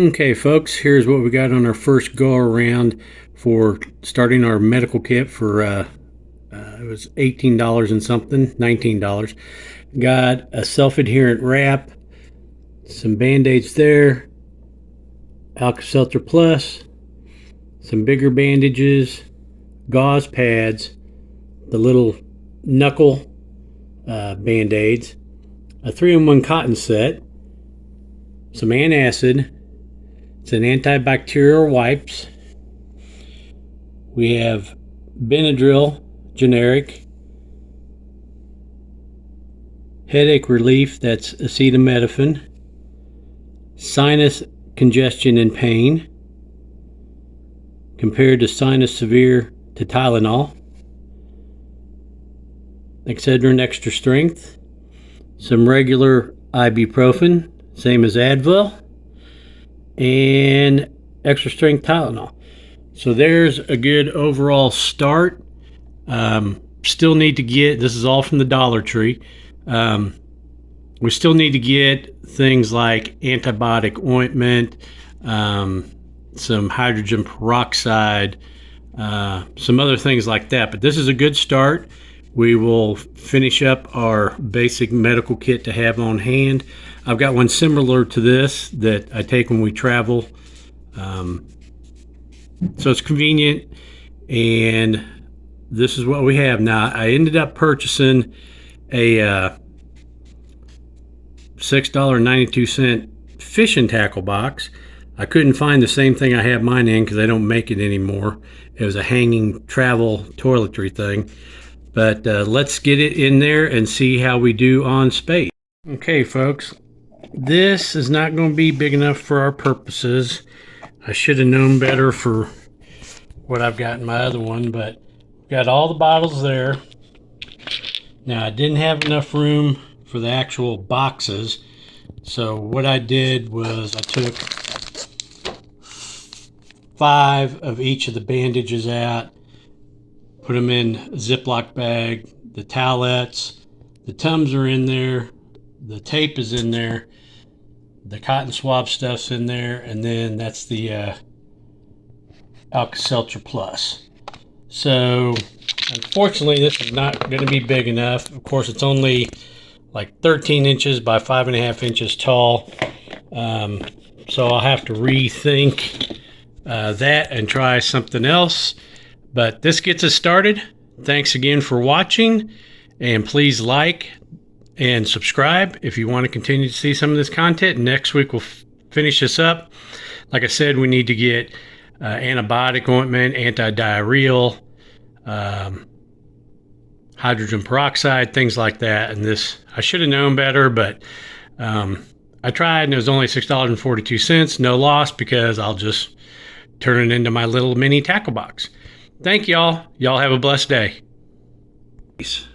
Okay, folks, here's what we got on our first go around for starting our medical kit for it was $18 and something, $19. Got a self-adherent wrap, some band-aids there, Alka-Seltzer Plus, some bigger bandages, gauze pads, the little knuckle band-aids, a 3-in-1 cotton set, some antacid. It's an antibacterial wipes. We have Benadryl generic, headache relief, that's acetaminophen, sinus congestion and pain, compared to sinus severe to Tylenol, Excedrin extra strength, some regular ibuprofen, same as Advil, and extra strength Tylenol. So there's a good overall start. Still need to get, this is all from the Dollar Tree. We still need to get things like antibiotic ointment, some hydrogen peroxide, some other things like that. But this is a good start. We will finish up our basic medical kit to have on hand. I've got one similar to this that I take when we travel. So it's convenient, and this is what we have. Now, I ended up purchasing a $6.92 fishing tackle box. I couldn't find the same thing I have mine in because they don't make it anymore. It was a hanging travel toiletry thing. But let's get it in there and see how we do on space. Okay, folks, this is not going to be big enough for our purposes. I should have known better for what I've got in my other one, but got all the bottles there. Now, I didn't have enough room for the actual boxes, so what I did was I took 5 of each of the bandages out, put them in a Ziploc bag. The towelettes, the Tums are in there, the tape is in there, the cotton swab stuff's in there, and then that's the Alka-Seltzer Plus. So unfortunately, this is not going to be big enough. Of course, it's only like 13 inches by 5.5 inches tall. So I'll have to rethink that and try something else. But this gets us started. Thanks again for watching, and please like and subscribe if you want to continue to see some of this content. Next week we'll finish this up. Like I said, we need to get antibiotic ointment, antidiarrheal, hydrogen peroxide, things like that. And this, I should have known better, but I tried, and it was only $6.42. No loss, because I'll just turn it into my little mini tackle box. Thank y'all. Y'all have a blessed day. Peace.